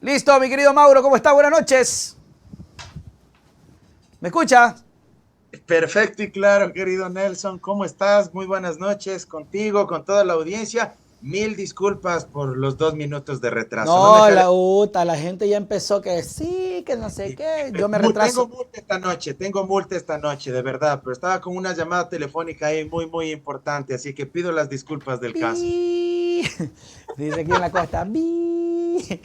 Listo, mi querido Mauro, ¿cómo está? Buenas noches. ¿Me escucha? Perfecto y claro, querido Nelson, ¿cómo estás? Muy buenas noches contigo, con toda la audiencia. Mil disculpas por los 2 minutos de retraso. No me No, jalé. la gente ya empezó que sí, que no sé qué. Yo me Tengo retraso. multa esta noche, de verdad, pero estaba con una llamada telefónica ahí muy, muy importante, así que pido las disculpas del caso. Pi. Dice aquí en la costa. Pi.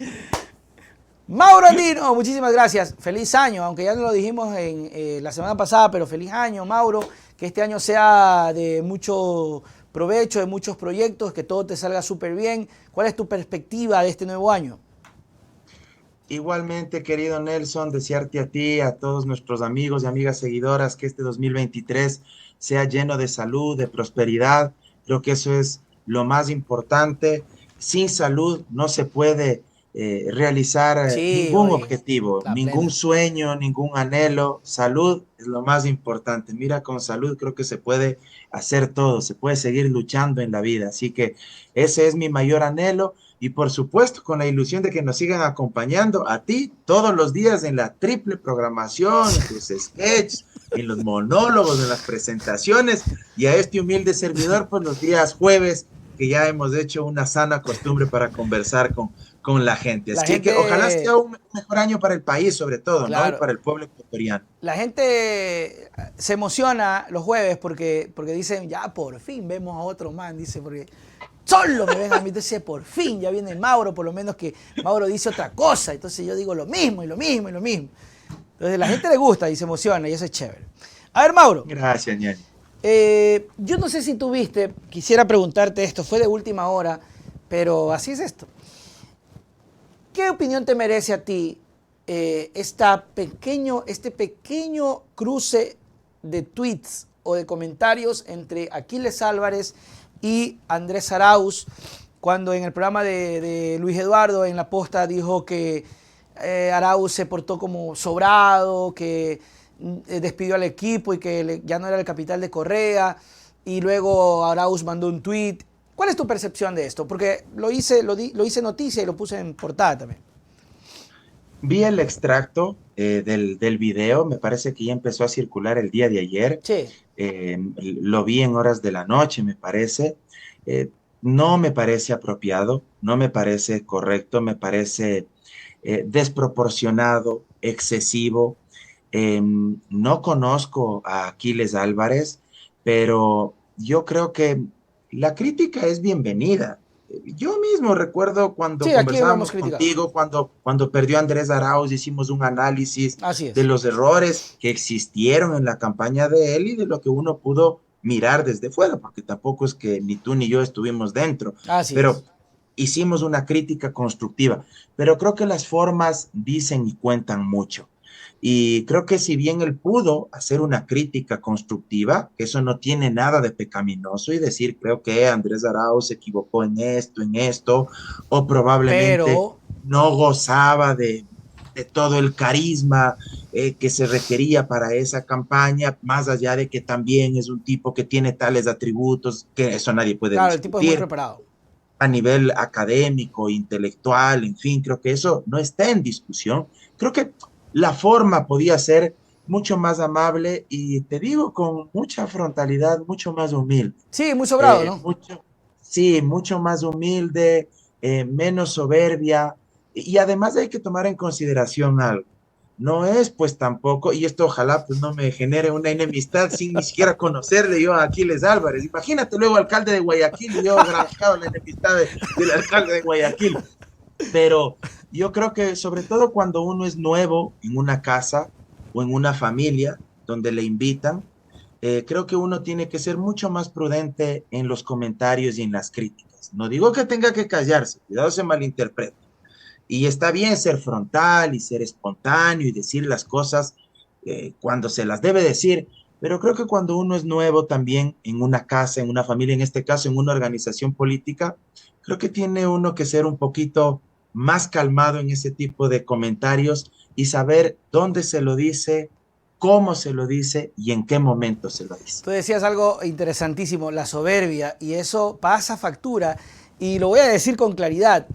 Mauro Andino, muchísimas gracias. Feliz año, aunque ya no lo dijimos en la semana pasada, pero feliz año, Mauro. Que este año sea de mucho provecho, de muchos proyectos, que todo te salga súper bien. ¿Cuál es tu perspectiva de este nuevo año? Igualmente, querido Nelson, desearte a ti, a todos nuestros amigos y amigas seguidoras, que este 2023 sea lleno de salud, de prosperidad. Creo que eso es lo más importante. Sin salud no se puede realizar Sí, ningún oye, objetivo, la ningún plena. sueño, ningún anhelo. Salud es lo más importante. Mira, con salud creo que se puede hacer todo, se puede seguir luchando en la vida. Así que ese es mi mayor anhelo y por supuesto, con la ilusión de que nos sigan acompañando a ti todos los días en la triple programación, en tus sketches, en los monólogos, en las presentaciones, y a este humilde servidor, pues los días jueves, que ya hemos hecho una sana costumbre para conversar con la gente. La Así que ojalá gente, sea un mejor año para el país, sobre todo, ¿no? Y claro, para el pueblo ecuatoriano. la gente se emociona los jueves porque dicen, ya por fin vemos a otro man, dice, porque solo me ven a mí, entonces por fin ya viene Mauro, por lo menos que Mauro dice otra cosa, entonces yo digo lo mismo y lo mismo y lo mismo. Entonces a la gente le gusta y se emociona y eso es chévere. A ver, Mauro, Gracias, ñaño. yo no sé si tú viste, quisiera preguntarte esto, fue de última hora, pero así es esto. ¿Qué opinión te merece a ti este pequeño cruce de tweets o de comentarios entre Aquiles Álvarez y Andrés Arauz, cuando en el programa de Luis Eduardo en La Posta dijo que Arauz se portó como sobrado, que despidió al equipo y que ya no era el capital de Correa, y luego Arauz mandó un tweet? ¿Cuál es tu percepción de esto? Porque lo hice noticia y lo puse en portada también. Vi el extracto del video, me parece que ya empezó a circular el día de ayer. Sí, Lo vi en horas de la noche, me parece. Eh, no me parece apropiado, no me parece correcto, me parece desproporcionado, excesivo. No conozco a Aquiles Álvarez, pero yo creo que la crítica es bienvenida. Yo mismo recuerdo cuando sí, aquí lo hemos conversábamos criticado. contigo, cuando perdió Andrés Arauz, hicimos un análisis Así de es. los errores que existieron en la campaña de él y de lo que uno pudo mirar desde fuera, porque tampoco es que ni tú ni yo estuvimos dentro, Así pero es. hicimos una crítica constructiva. Pero creo que las formas dicen y cuentan mucho. Y creo que si bien él pudo hacer una crítica constructiva, que eso no tiene nada de pecaminoso y decir, creo que Andrés Arauz se equivocó en esto, o probablemente Pero, no gozaba de todo el carisma que se requería para esa campaña, más allá de que también es un tipo que tiene tales atributos, que eso nadie puede claro, el tipo es muy discutir preparado. a nivel académico, intelectual, en fin, creo que eso no está en discusión. Creo que la forma podía ser mucho más amable y te digo con mucha frontalidad, mucho más humilde. Sí, muy sobrado, ¿no? Mucho, sí, mucho más humilde, menos soberbia. Y además hay que tomar en consideración algo. No es pues tampoco, y esto ojalá pues no me genere una enemistad sin ni siquiera conocerle yo a Aquiles Álvarez. Imagínate luego alcalde de Guayaquil y yo granjeado la enemistad del alcalde de Guayaquil. Pero yo creo que sobre todo cuando uno es nuevo en una casa o en una familia donde le invitan, creo que uno tiene que ser mucho más prudente en los comentarios y en las críticas. No digo que tenga que callarse, cuidado se malinterpreta. Y está bien ser frontal y ser espontáneo y decir las cosas cuando se las debe decir, pero creo que cuando uno es nuevo también en una casa, en una familia, en este caso en una organización política, creo que tiene uno que ser un poquito más calmado en ese tipo de comentarios y saber dónde se lo dice, cómo se lo dice y en qué momento se lo dice. Tú decías algo interesantísimo, la soberbia, y eso pasa factura, y lo voy a decir con claridad.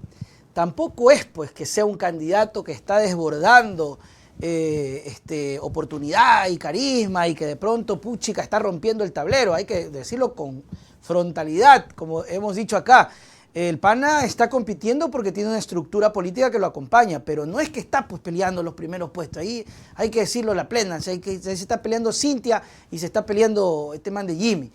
tampoco es pues que sea un candidato que está desbordando oportunidad y carisma y que de pronto, puchica, está rompiendo el tablero. Hay que decirlo con frontalidad, como hemos dicho acá. El PANA está compitiendo porque tiene una estructura política que lo acompaña, pero no es que está pues peleando los primeros puestos. Ahí hay que decirlo la plena. Se está peleando Cintia y se está peleando este man de Jimmy.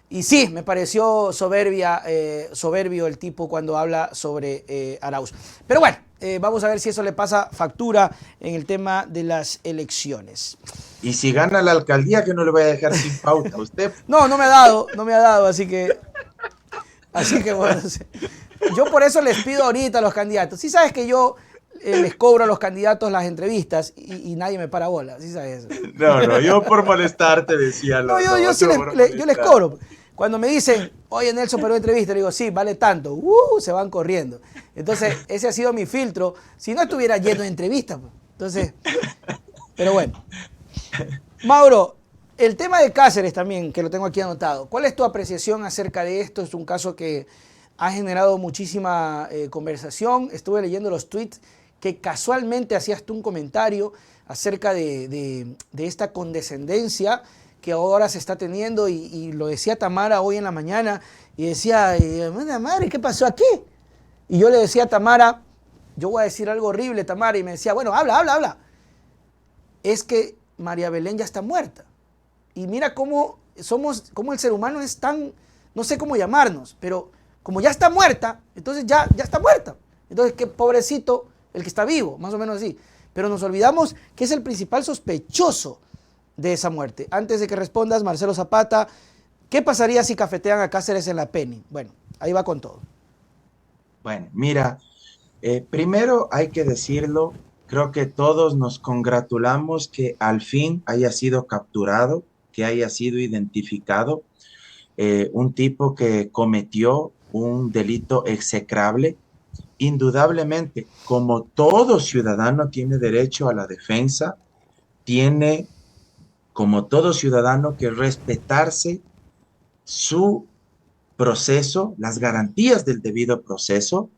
Y sí, me pareció soberbio el tipo cuando habla sobre Arauz. Pero bueno, vamos a ver si eso le pasa factura en el tema de las elecciones. Y si gana la alcaldía, que no le voy a dejar sin pauta a usted. No, no me ha dado, así que bueno, yo por eso les pido ahorita a los candidatos. Sí sabes que yo les cobro a los candidatos las entrevistas y nadie me para bola, ¿sí sabes eso? No, yo por molestarte decía. No, yo sí les cobro. Cuando me dicen, oye Nelson, pero entrevista, le digo, sí, vale tanto. Se van corriendo. Entonces, ese ha sido mi filtro. Si no estuviera lleno de entrevistas, pues. Entonces, pero bueno. Mauro, el tema de Cáceres también, que lo tengo aquí anotado. ¿Cuál es tu apreciación acerca de esto? Es un caso que ha generado muchísima conversación. Estuve leyendo los tweets que casualmente hacías tú un comentario acerca de esta condescendencia que ahora se está teniendo y lo decía Tamara hoy en la mañana y decía, madre, ¿qué pasó aquí? Y yo le decía a Tamara, yo voy a decir algo horrible, Tamara, y me decía, bueno, habla. Es que María Belén ya está muerta. Y mira cómo el ser humano es tan, no sé cómo llamarnos, pero como ya está muerta, entonces ya está muerta. Entonces, qué pobrecito el que está vivo, más o menos así. Pero nos olvidamos que es el principal sospechoso de esa muerte. Antes de que respondas, Marcelo Zapata, ¿qué pasaría si cafetean a Cáceres en la Penny? Bueno, ahí va con todo. Bueno, mira, primero hay que decirlo, creo que todos nos congratulamos que al fin haya sido capturado, que haya sido identificado un tipo que cometió un delito execrable. Indudablemente, como todo ciudadano tiene derecho a la defensa, tiene, como todo ciudadano, que respetarse su proceso, las garantías del debido proceso,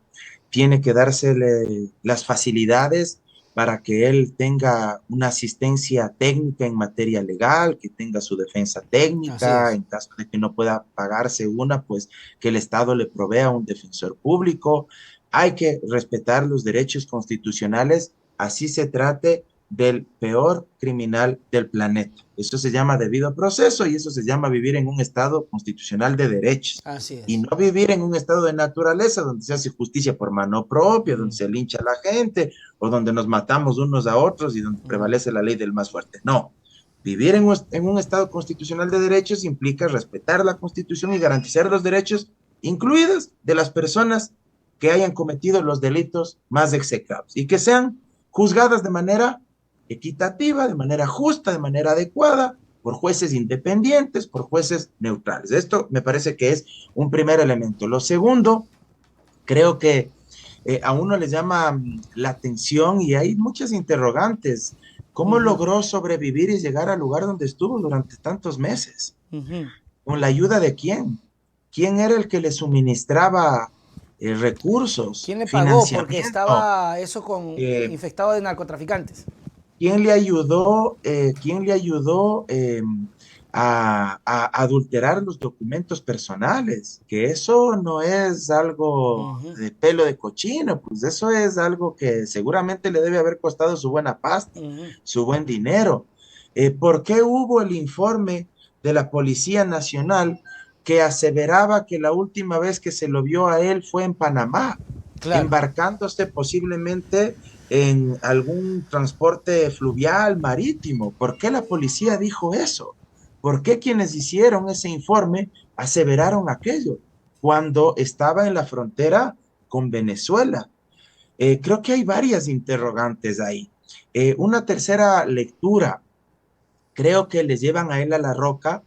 tiene que dársele las facilidades para que él tenga una asistencia técnica en materia legal, que tenga su defensa técnica, en caso de que no pueda pagarse una, pues que el Estado le provea un defensor público. Hay que respetar los derechos constitucionales, así se trate del peor criminal del planeta. Eso se llama debido proceso y eso se llama vivir en un Estado constitucional de derechos. Así es. Y no vivir en un estado de naturaleza donde se hace justicia por mano propia, donde se lincha a la gente o donde nos matamos unos a otros y donde prevalece la ley del más fuerte. No. Vivir en un Estado constitucional de derechos implica respetar la Constitución y garantizar los derechos, incluidos de las personas que hayan cometido los delitos más execrables y que sean juzgadas de manera equitativa, de manera justa, de manera adecuada, por jueces independientes, por jueces neutrales. Esto me parece que es un primer elemento. Lo segundo, creo que a uno le llama la atención y hay muchas interrogantes. ¿Cómo logró sobrevivir y llegar al lugar donde estuvo durante tantos meses? ¿Con la ayuda de quién? ¿Quién era el que le suministraba recursos? ¿Quién le pagó? Porque estaba eso infectado de narcotraficantes. ¿Quién le ayudó a adulterar los documentos personales? Que eso no es algo de pelo de cochino, pues eso es algo que seguramente le debe haber costado su buena pasta, su buen dinero. ¿Por qué hubo el informe de la Policía Nacional que aseveraba que la última vez que se lo vio a él fue en Panamá, embarcándose posiblemente en algún transporte fluvial, marítimo? ¿Por qué la policía dijo eso? ¿Por qué quienes hicieron ese informe aseveraron aquello cuando estaba en la frontera con Venezuela? Creo que hay varias interrogantes ahí. Una tercera lectura, creo que le llevan a él a la roca,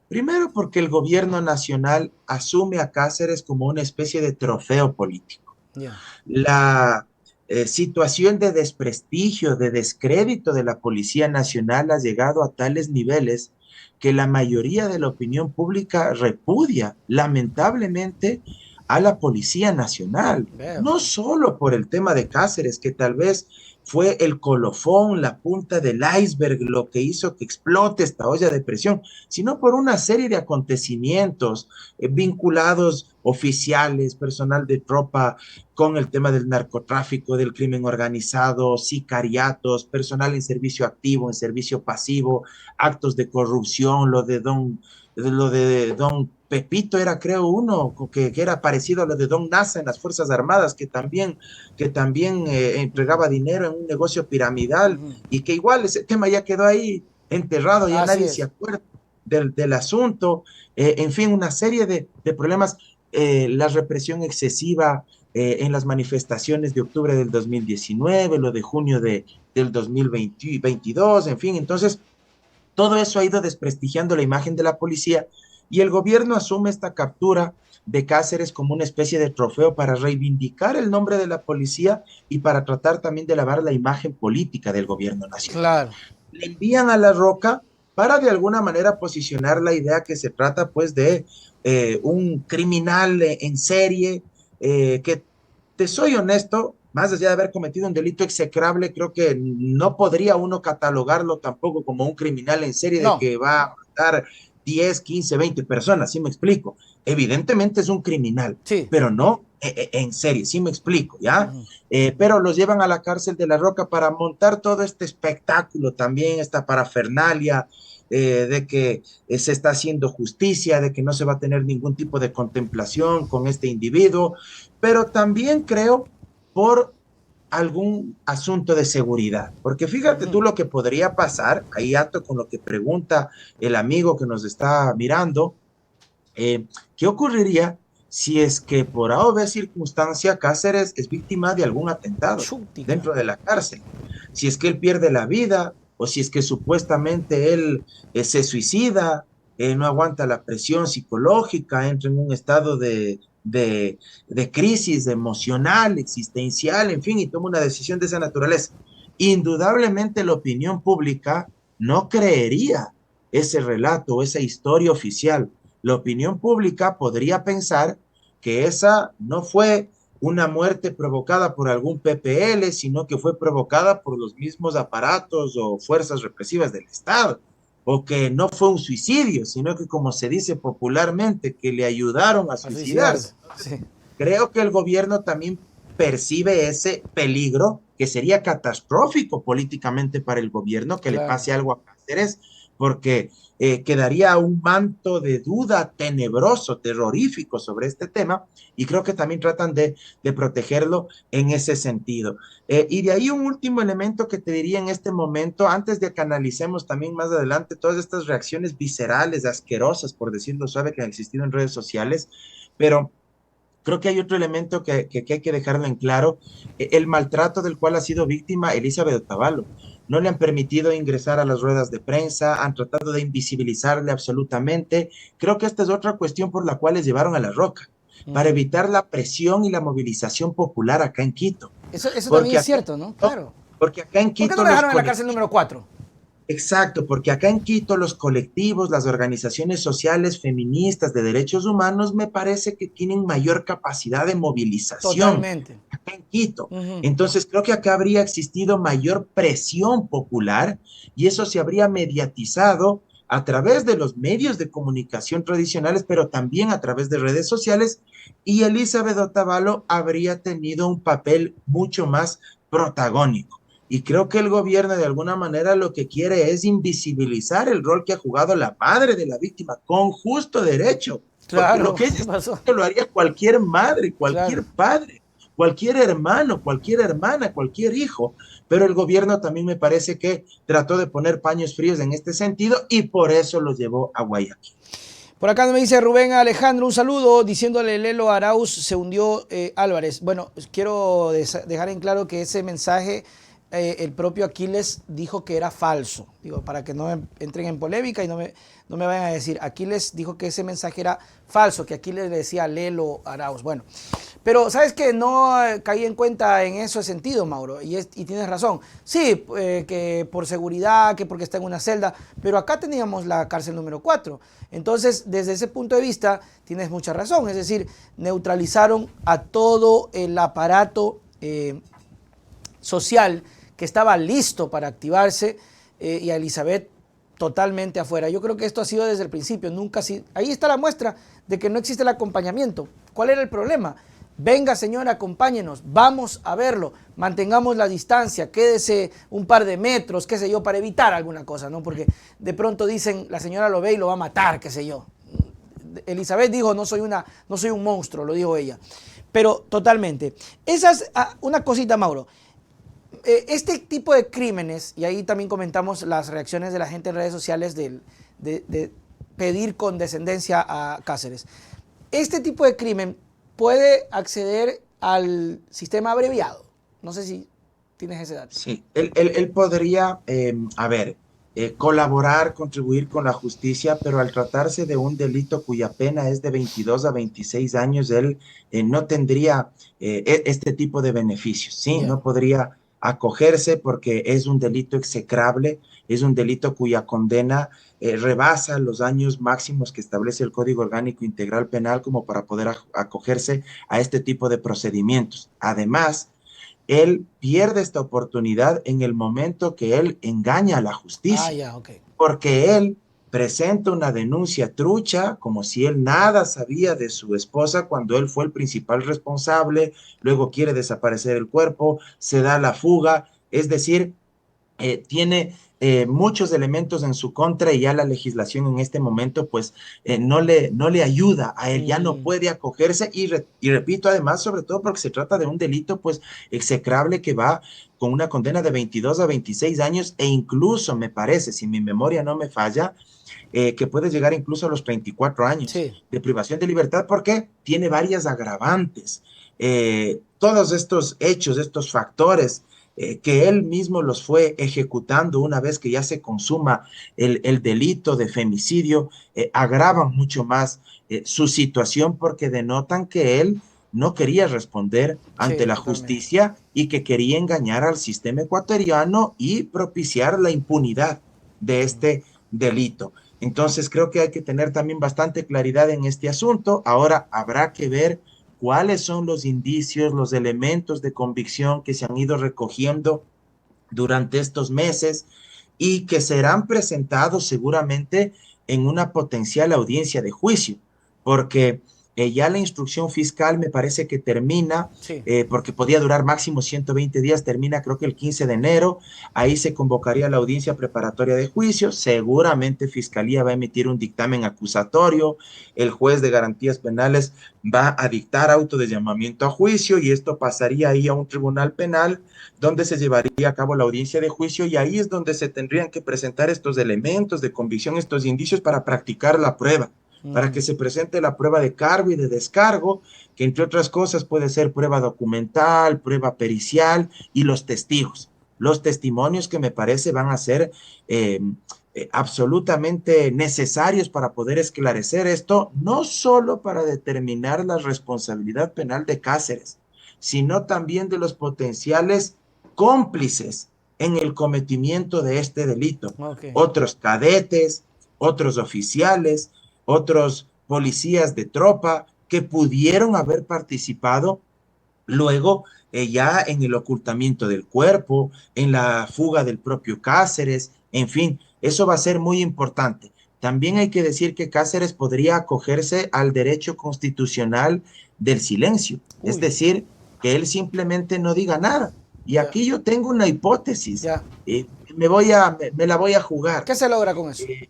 primero porque el gobierno nacional asume a Cáceres como una especie de trofeo político. La situación de desprestigio, de descrédito de la Policía Nacional ha llegado a tales niveles que la mayoría de la opinión pública repudia, lamentablemente, a la Policía Nacional, Vea no usted. solo por el tema de Cáceres, que tal vez fue el colofón, la punta del iceberg, lo que hizo que explote esta olla de presión, sino por una serie de acontecimientos vinculados oficiales, personal de tropa con el tema del narcotráfico, del crimen organizado, sicariatos, personal en servicio activo, en servicio pasivo, actos de corrupción, lo de Don Pepito era, creo, uno que era parecido a lo de Don Nasa en las Fuerzas Armadas, que también entregaba dinero en un negocio piramidal Ujú. y que igual ese tema ya quedó ahí enterrado, ya Así nadie se es. acuerda del asunto, en fin, una serie de problemas, la represión excesiva en las manifestaciones de octubre del 2019, lo de junio del 2022, en fin, entonces todo eso ha ido desprestigiando la imagen de la policía y el gobierno asume esta captura de Cáceres como una especie de trofeo para reivindicar el nombre de la policía y para tratar también de lavar la imagen política del gobierno nacional. Claro. Le envían a La Roca para de alguna manera posicionar la idea que se trata pues de un criminal en serie que, te soy honesto, más allá de haber cometido un delito execrable, creo que no podría uno catalogarlo tampoco como un criminal en serie de No. que va a matar 10, 15, 20 personas, ¿sí me explico? Evidentemente es un criminal, Sí. pero no en serie, ¿sí me explico? ¿Ya? Ujú. Pero los llevan a la cárcel de La Roca para montar todo este espectáculo también, esta parafernalia de que se está haciendo justicia, de que no se va a tener ningún tipo de contemplación con este individuo, pero también creo por algún asunto de seguridad, porque fíjate Ujú. tú lo que podría pasar, ahí ato con lo que pregunta el amigo que nos está mirando, ¿qué ocurriría si es que por A o B circunstancia Cáceres es víctima de algún atentado Chútica. dentro de la cárcel? Si es que él pierde la vida o si es que supuestamente él se suicida, no aguanta la presión psicológica, entra en un estado de crisis emocional, existencial, en fin, y toma una decisión de esa naturaleza. Indudablemente la opinión pública no creería ese relato o esa historia oficial. La opinión pública podría pensar que esa no fue una muerte provocada por algún PPL, sino que fue provocada por los mismos aparatos o fuerzas represivas del Estado, o que no fue un suicidio, sino que como se dice popularmente, que le ayudaron a A suicidarse. suicidarse. Entonces, Sí. creo que el gobierno también percibe ese peligro que sería catastrófico políticamente para el gobierno que le Claro. pase algo a Cáceres, porque quedaría un manto de duda tenebroso, terrorífico sobre este tema, y creo que también tratan de protegerlo en ese sentido. Y de ahí un último elemento que te diría en este momento, antes de que analicemos también más adelante todas estas reacciones viscerales, asquerosas, por decirlo suave, que han existido en redes sociales, pero creo que hay otro elemento que hay que dejarlo en claro, el maltrato del cual ha sido víctima Elizabeth Otavalo. No le han permitido ingresar a las ruedas de prensa, han tratado de invisibilizarle absolutamente. Creo que esta es otra cuestión por la cual les llevaron a La Roca, para Ujú. evitar la presión y la movilización popular acá en Quito. Eso también Porque es acá, cierto, ¿no? Claro. porque acá en ¿Por qué no Quito lo los dejaron en la cárcel colectivos. número 4? Exacto, porque acá en Quito los colectivos, las organizaciones sociales feministas de derechos humanos me parece que tienen mayor capacidad de movilización Totalmente. acá en Quito. Ujú. Entonces creo que acá habría existido mayor presión popular y eso se habría mediatizado a través de los medios de comunicación tradicionales, pero también a través de redes sociales y Elizabeth Otavalo habría tenido un papel mucho más protagónico. Y creo que el gobierno de alguna manera lo que quiere es invisibilizar el rol que ha jugado la madre de la víctima con justo derecho, porque lo Claro. que ella ¿Qué está pasó? haciendo lo haría cualquier madre, Claro. cualquier padre, cualquier hermano, cualquier hermana, cualquier hijo, pero el gobierno también me parece que trató de poner paños fríos en este sentido y por eso lo llevó a Guayaquil. Por acá me dice Rubén Alejandro, un saludo, diciéndole Lelo Arauz se hundió Álvarez. Bueno, quiero dejar en claro que ese mensaje el propio Aquiles dijo que era falso. Digo, para que no entren en polémica y no me vayan a decir. Aquiles dijo que ese mensaje era falso, que Aquiles le decía Lelo Arauz. Bueno, Pero, ¿sabes qué? No caí en cuenta en ese sentido, Mauro, y tienes razón. Sí, que por seguridad, que porque está en una celda, pero acá teníamos la cárcel número 4. Entonces, desde ese punto de vista, tienes mucha razón. Es decir, neutralizaron a todo el aparato social que estaba listo para activarse y a Elizabeth totalmente afuera. Yo creo que esto ha sido desde el principio, nunca ha sido. Ahí está la muestra de que no existe el acompañamiento. ¿Cuál era el problema? Venga, señora, acompáñenos, vamos a verlo, mantengamos la distancia, quédese un par de metros, qué sé yo, para evitar alguna cosa, ¿no? Porque de pronto dicen, la señora lo ve y lo va a matar, qué sé yo. Elizabeth dijo, no soy un monstruo, lo dijo ella. Pero totalmente. Esa es una cosita, Mauro. Este tipo de crímenes, y ahí también comentamos las reacciones de la gente en redes sociales de pedir condescendencia a Cáceres. Este tipo de crimen puede acceder al sistema abreviado. No sé si tienes ese dato. Sí, él podría, colaborar, contribuir con la justicia, pero al tratarse de un delito cuya pena es de 22 a 26 años, él no tendría este tipo de beneficios, ¿sí? Ya. No podría acogerse porque es un delito execrable, es un delito cuya condena rebasa los años máximos que establece el Código Orgánico Integral Penal como para poder acogerse a este tipo de procedimientos. Además, él pierde esta oportunidad en el momento que él engaña a la Ah, justicia, ya, ok. porque él presenta una denuncia trucha, como si él nada sabía de su esposa cuando él fue el principal responsable, luego quiere desaparecer el cuerpo, se da la fuga, es decir, tiene muchos elementos en su contra y ya la legislación en este momento pues no le ayuda a él, ya no puede acogerse y repito además sobre todo porque se trata de un delito pues execrable que va con una condena de 22 a 26 años e incluso me parece, si mi memoria no me falla, que puede llegar incluso a los 34 años Sí. de privación de libertad porque tiene varias agravantes. Todos estos hechos, estos factores que él mismo los fue ejecutando una vez que ya se consuma el delito de femicidio, agravan mucho más su situación porque denotan que él no quería responder ante Sí, la totalmente. justicia y que quería engañar al sistema ecuatoriano y propiciar la impunidad de este delito. Entonces creo que hay que tener también bastante claridad en este asunto. Ahora habrá que ver cuáles son los indicios, los elementos de convicción que se han ido recogiendo durante estos meses y que serán presentados seguramente en una potencial audiencia de juicio, porque ya la instrucción fiscal me parece que termina, Sí. porque podía durar máximo 120 días, termina creo que el 15 de enero, ahí se convocaría la audiencia preparatoria de juicio, seguramente Fiscalía va a emitir un dictamen acusatorio, el juez de garantías penales va a dictar auto de llamamiento a juicio y esto pasaría ahí a un tribunal penal donde se llevaría a cabo la audiencia de juicio y ahí es donde se tendrían que presentar estos elementos de convicción, estos indicios para practicar la prueba, para que se presente la prueba de cargo y de descargo, que entre otras cosas puede ser prueba documental, prueba pericial y los testigos. Los testimonios que me parece van a ser absolutamente necesarios para poder esclarecer esto, no solo para determinar la responsabilidad penal de Cáceres, sino también de los potenciales cómplices en el cometimiento de este delito. Ok. Otros cadetes, otros oficiales, otros policías de tropa que pudieron haber participado luego ya en el ocultamiento del cuerpo, en la fuga del propio Cáceres, en fin, eso va a ser muy importante. También hay que decir que Cáceres podría acogerse al derecho constitucional del silencio, es Uy, decir, que él simplemente no diga nada. Y ya, aquí yo tengo una hipótesis, ya. me la voy a jugar. ¿Qué se logra con eso? Eh,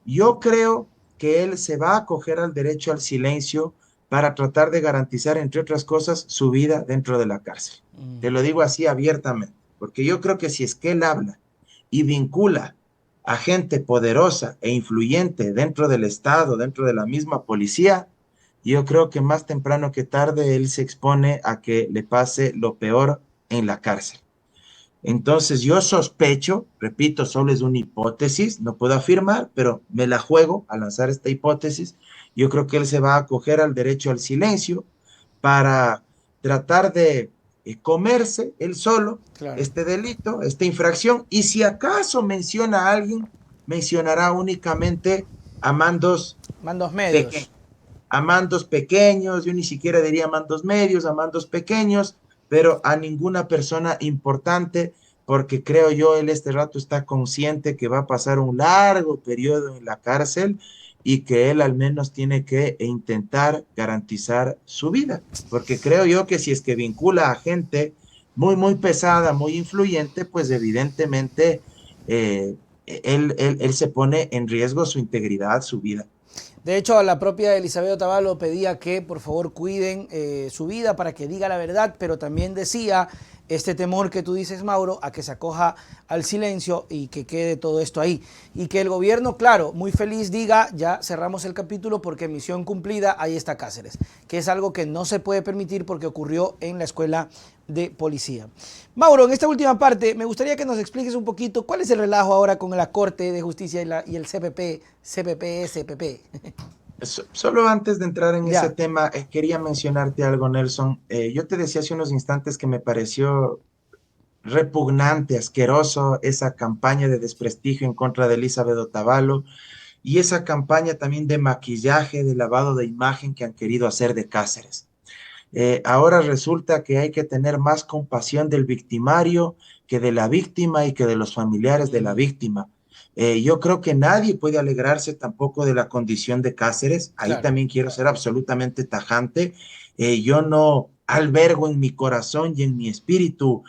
yo creo que él se va a acoger al derecho al silencio para tratar de garantizar, entre otras cosas, su vida dentro de la cárcel. Te lo digo así abiertamente, porque yo creo que si es que él habla y vincula a gente poderosa e influyente dentro del Estado, dentro de la misma policía, yo creo que más temprano que tarde él se expone a que le pase lo peor en la cárcel. Entonces yo sospecho, repito, solo es una hipótesis, no puedo afirmar, pero me la juego a lanzar esta hipótesis. Yo creo que él se va a acoger al derecho al silencio para tratar de comerse él solo Claro. este delito, esta infracción, y si acaso menciona a alguien, mencionará únicamente a mandos Mandos pequeños, medios. a mandos pequeños, yo ni siquiera diría mandos medios, a mandos pequeños, pero a ninguna persona importante, porque creo yo, él este rato está consciente que va a pasar un largo periodo en la cárcel y que él al menos tiene que intentar garantizar su vida, porque creo yo que si es que vincula a gente muy, muy pesada, muy influyente, pues evidentemente él se pone en riesgo su integridad, su vida. De hecho, la propia Elizabeth Otavalo pedía que por favor cuiden su vida para que diga la verdad, pero también decía este temor que tú dices, Mauro, a que se acoja al silencio y que quede todo esto ahí. Y que el gobierno, claro, muy feliz diga, ya cerramos el capítulo porque misión cumplida, ahí está Cáceres, que es algo que no se puede permitir porque ocurrió en la escuela de policía. Mauro, en esta última parte me gustaría que nos expliques un poquito cuál es el relajo ahora con la Corte de Justicia y el CPP, SPP. Solo antes de entrar en ese Ya, tema, quería mencionarte algo, Nelson. Yo te decía hace unos instantes que me pareció repugnante, asqueroso esa campaña de desprestigio en contra de Elizabeth Otavalo y esa campaña también de maquillaje, de lavado de imagen que han querido hacer de Cáceres. Ahora resulta que hay que tener más compasión del victimario que de la víctima y que de los familiares de la víctima. Yo creo que nadie puede alegrarse tampoco de la condición de Cáceres. Ahí claro. también quiero ser absolutamente tajante. Yo no albergo en mi corazón y en mi espíritu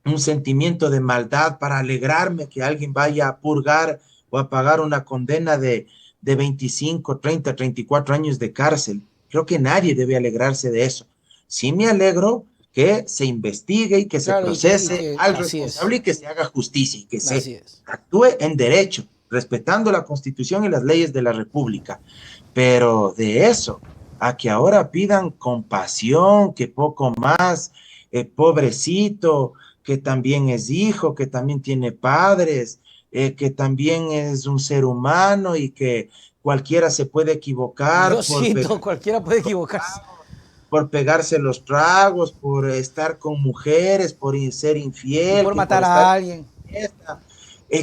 un sentimiento de maldad para alegrarme que alguien vaya a purgar o a pagar una condena de 25, 30, 34 años de cárcel. Creo que nadie debe alegrarse de eso. Sí me alegro que se investigue y que se Claro, procese al así es, responsable y que se haga justicia y que se así es. actúe en derecho, respetando la Constitución y las leyes de la República. Pero de eso, a que ahora pidan compasión, que poco más, pobrecito, que también es hijo, que también tiene padres, que también es un ser humano y que cualquiera se puede equivocar Diosito, cualquiera puede equivocarse. por pegarse los tragos, por estar con mujeres, por ser Y infiel, por que por matar estar a en alguien. fiesta,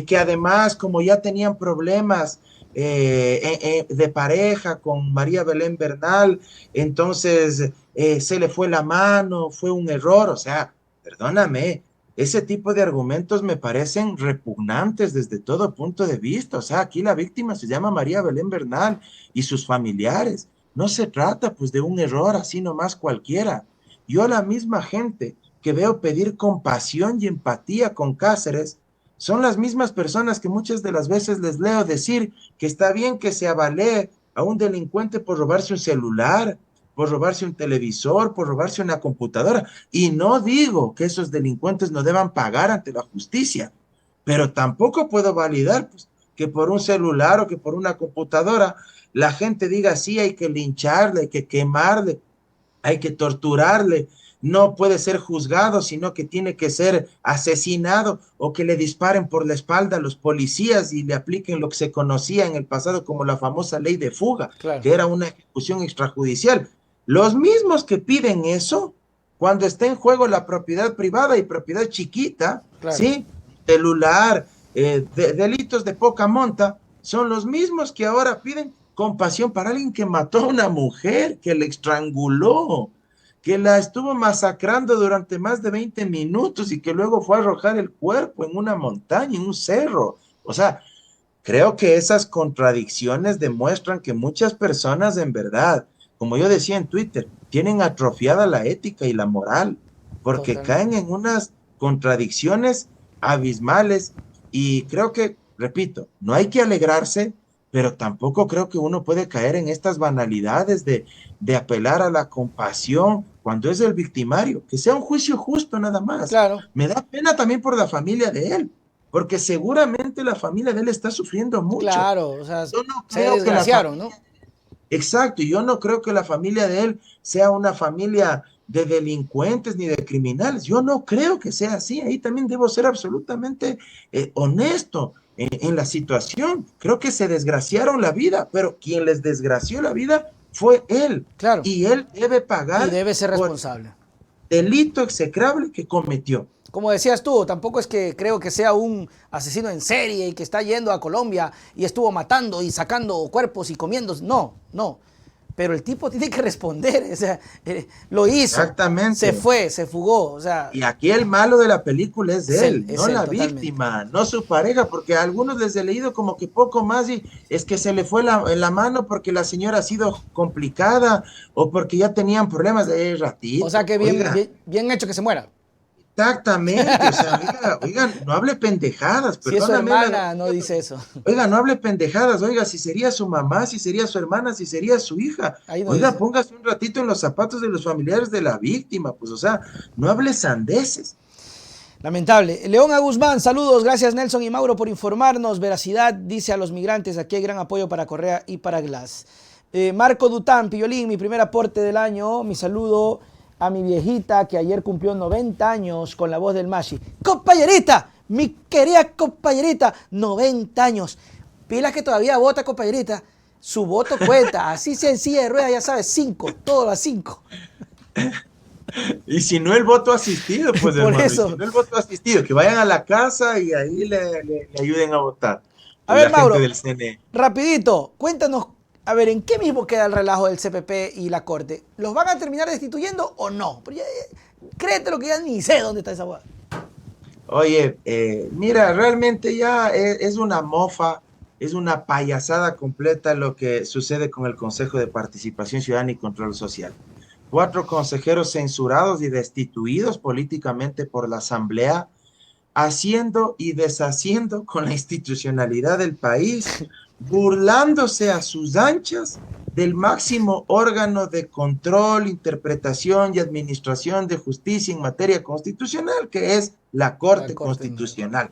que además como ya tenían problemas de pareja con María Belén Bernal, entonces se le fue la mano, fue un error, o sea, perdóname, ese tipo de argumentos me parecen repugnantes desde todo punto de vista, o sea, aquí la víctima se llama María Belén Bernal y sus familiares. No se trata pues de un error así nomás cualquiera. Yo a la misma gente que veo pedir compasión y empatía con Cáceres, son las mismas personas que muchas de las veces les leo decir que está bien que se avalee a un delincuente por robarse un celular, por robarse un televisor, por robarse una computadora. Y no digo que esos delincuentes no deban pagar ante la justicia, pero tampoco puedo validar pues, que por un celular o que por una computadora la gente diga sí, hay que lincharle, hay que quemarle, hay que torturarle, no puede ser juzgado, sino que tiene que ser asesinado o que le disparen por la espalda a los policías y le apliquen lo que se conocía en el pasado como la famosa ley de fuga, Claro, que era una ejecución extrajudicial. Los mismos que piden eso, cuando está en juego la propiedad privada y propiedad chiquita, claro. ¿sí? Celular, delitos de poca monta, son los mismos que ahora piden compasión para alguien que mató a una mujer, que la estranguló, que la estuvo masacrando durante más de 20 minutos y que luego fue a arrojar el cuerpo en una montaña, en un cerro. O sea, creo que esas contradicciones demuestran que muchas personas en verdad, como yo decía en Twitter, tienen atrofiada la ética y la moral, porque caen Totalmente. en unas contradicciones abismales y creo que, repito, no hay que alegrarse, pero tampoco creo que uno puede caer en estas banalidades de apelar a la compasión cuando es el victimario, que sea un juicio justo nada más. Claro, Me da pena también por la familia de él, porque seguramente la familia de él está sufriendo mucho. claro. O sea, Yo no se creo que la desgraciaron, ¿no? familia, exacto, yo no creo que la familia de él sea una familia de delincuentes ni de criminales. Yo no creo que sea así. Ahí también debo ser absolutamente honesto en la situación. Creo que se desgraciaron la vida, pero quien les desgració la vida fue él. Claro. Y él debe Y pagar debe ser por responsable. delito execrable que cometió. Como decías tú, tampoco es que creo que sea un asesino en serie y que está yendo a Colombia y estuvo matando y sacando cuerpos y comiendo. No, no. Pero el tipo tiene que responder. O sea, lo hizo, se Exactamente. fue, se fugó. O sea, Y aquí el malo de la película es él, es no él la totalmente. víctima, no su pareja, porque a algunos les he leído como que poco más y es que se le fue la mano porque la señora ha sido complicada o porque ya tenían problemas de O sea ratito. que bien, Oiga, bien, bien hecho que se muera. exactamente, o sea, oiga, no hable pendejadas, Si es su perdóname la hermana, no grosería, pero dice eso. oiga, no hable pendejadas, oiga, si sería su mamá, si sería su hermana, si sería su hija, Ahí no oiga, dice. póngase un ratito en los zapatos de los familiares de la víctima, pues, o sea, no hable sandeces. Lamentable. León A. Guzmán, saludos. Gracias Nelson y Mauro por informarnos. Veracidad dice a los migrantes. Aquí hay gran apoyo para Correa y para Glass. Marco Dután, Piolín, mi primer aporte del año. Mi saludo a mi viejita que ayer cumplió 90 años con la voz del Mashi. Compañerita, mi querida compañerita, 90 años. Pilas que todavía vota, compañerita. Su voto cuenta. Así sencilla de rueda, ya sabes, 5, todas las 5. Y si no el voto asistido, pues Por hermano, y si eso. no el voto asistido, que vayan a la casa y ahí le ayuden a votar. A Pues ver, la gente Mauro, del CNE. rapidito, cuéntanos, a ver, ¿en qué mismo queda el relajo del CPP y la Corte? ¿Los van a terminar destituyendo o no? Pero ya, créete lo que ya ni sé dónde está esa hueá. Oye, mira, realmente ya es una mofa, es una payasada completa lo que sucede con el Consejo de Participación Ciudadana y Control Social. 4 consejeros censurados y destituidos políticamente por la Asamblea, haciendo y deshaciendo con la institucionalidad del país, burlándose a sus anchas del máximo órgano de control, interpretación y administración de justicia en materia constitucional, que es la La Corte Corte. Constitucional.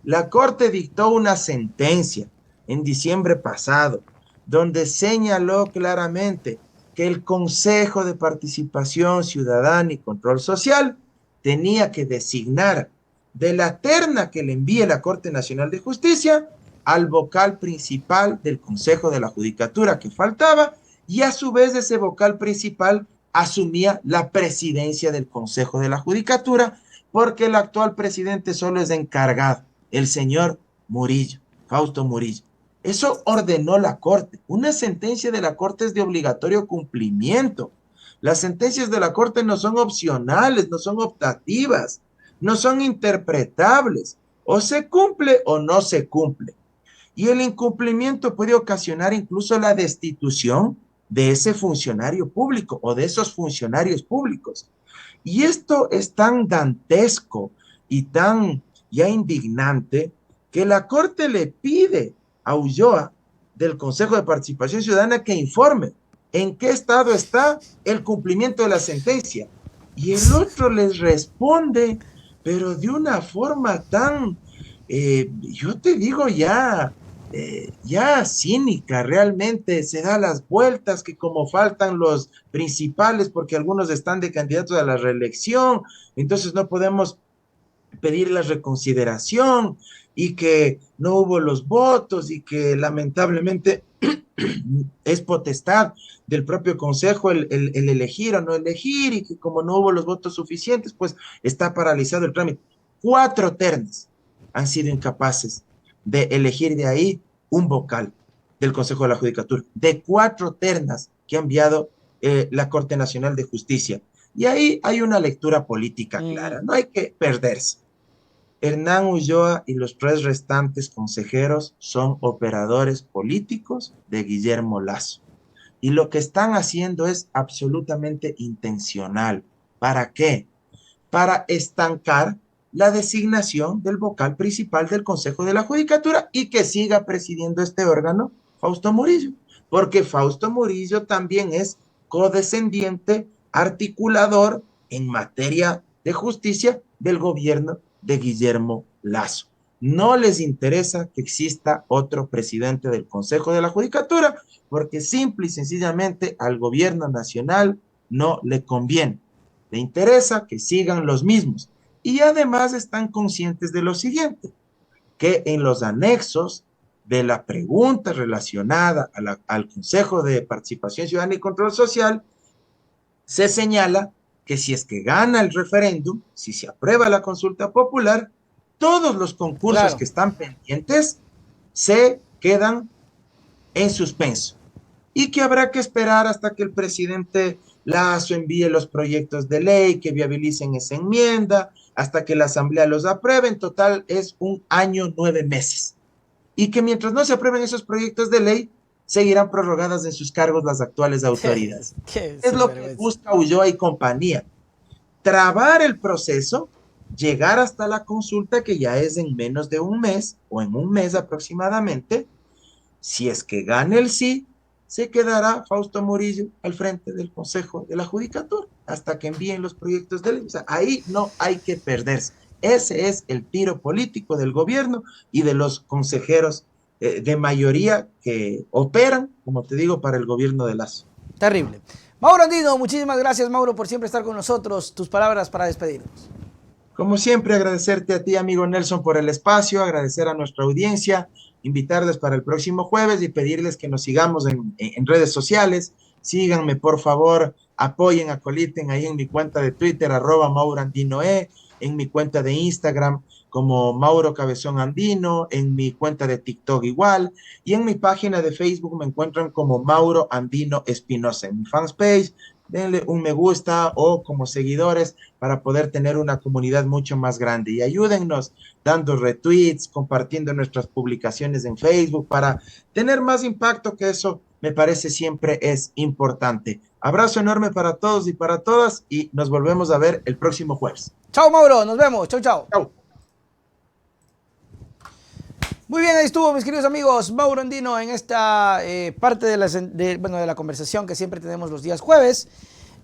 La Corte dictó una sentencia en diciembre pasado, donde señaló claramente que el Consejo de Participación Ciudadana y Control Social tenía que designar de la terna que le envíe la Corte Nacional de Justicia al vocal principal del Consejo de la Judicatura que faltaba, y a su vez ese vocal principal asumía la presidencia del Consejo de la Judicatura, porque el actual presidente solo es encargado, el señor Murillo, Fausto Murillo. Eso ordenó la Corte. Una sentencia de la Corte es de obligatorio cumplimiento. Las sentencias de la Corte no son opcionales, no son optativas, no son interpretables. O se cumple o no se cumple. Y el incumplimiento puede ocasionar incluso la destitución de ese funcionario público o de esos funcionarios públicos. Y esto es tan dantesco y tan ya indignante que la Corte le pide a Ulloa del Consejo de Participación Ciudadana que informe en qué estado está el cumplimiento de la sentencia. Y el otro les responde, pero de una forma tan, yo te digo ya cínica, realmente se da las vueltas que como faltan los principales porque algunos están de candidatos a la reelección, entonces no podemos pedir la reconsideración y que no hubo los votos y que lamentablemente es potestad del propio Consejo el elegir o no elegir y que como no hubo los votos suficientes, pues está paralizado el trámite. 4 ternas han sido incapaces de elegir de ahí un vocal del Consejo de la Judicatura, de 4 ternas que ha enviado la Corte Nacional de Justicia. Y ahí hay una lectura política clara, no hay que perderse. Hernán Ulloa y los 3 restantes consejeros son operadores políticos de Guillermo Lasso. Y lo que están haciendo es absolutamente intencional. ¿Para qué? Para estancar la designación del vocal principal del Consejo de la Judicatura y que siga presidiendo este órgano Fausto Murillo, porque Fausto Murillo también es codescendiente, articulador en materia de justicia del gobierno de Guillermo Lasso. No les interesa que exista otro presidente del Consejo de la Judicatura, porque simple y sencillamente al gobierno nacional no le conviene. Le interesa que sigan los mismos. Y además están conscientes de lo siguiente, que en los anexos de la pregunta relacionada al Consejo de Participación Ciudadana y Control Social se señala que si es que gana el referéndum, si se aprueba la consulta popular, todos los concursos Claro. que están pendientes se quedan en suspenso y que habrá que esperar hasta que el presidente Lazo envíe los proyectos de ley que viabilicen esa enmienda, hasta que la Asamblea los apruebe. En total es 1 año, 9 meses. Y que mientras no se aprueben esos proyectos de ley, seguirán prorrogadas en sus cargos las actuales autoridades. Qué Es lo que sinvergüenza. busca Ulloa y compañía. Trabar el proceso, llegar hasta la consulta, que ya es en menos de un mes o en un mes aproximadamente. Si es que gane el sí, se quedará Fausto Murillo al frente del Consejo de la Judicatura hasta que envíen los proyectos de ley. O sea, ahí no hay que perderse. Ese es el tiro político del gobierno y de los consejeros de mayoría que operan, como te digo, para el gobierno de Lazo. Terrible. Mauro Andino, muchísimas gracias, Mauro, por siempre estar con nosotros. Tus palabras para despedirnos. Como siempre, agradecerte a ti, amigo Nelson, por el espacio, agradecer a nuestra audiencia, invitarles para el próximo jueves y pedirles que nos sigamos en redes sociales. Síganme, por favor, apoyen, acoliten ahí en mi cuenta de Twitter, @MauroAndinoe, en mi cuenta de Instagram como Mauro Cabezón Andino, en mi cuenta de TikTok igual, y en mi página de Facebook me encuentran como Mauro Andino Espinosa. En mi fanpage, denle un me gusta o como seguidores para poder tener una comunidad mucho más grande. Y ayúdennos dando retweets, compartiendo nuestras publicaciones en Facebook para tener más impacto, que eso me parece siempre es importante. Abrazo enorme para todos y para todas y nos volvemos a ver el próximo jueves. Chao, Mauro. Nos vemos. Chau, chau. Chao. Muy bien, ahí estuvo, mis queridos amigos, Mauro Andino en esta parte de la conversación que siempre tenemos los días jueves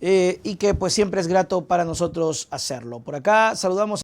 y que pues siempre es grato para nosotros hacerlo. Por acá saludamos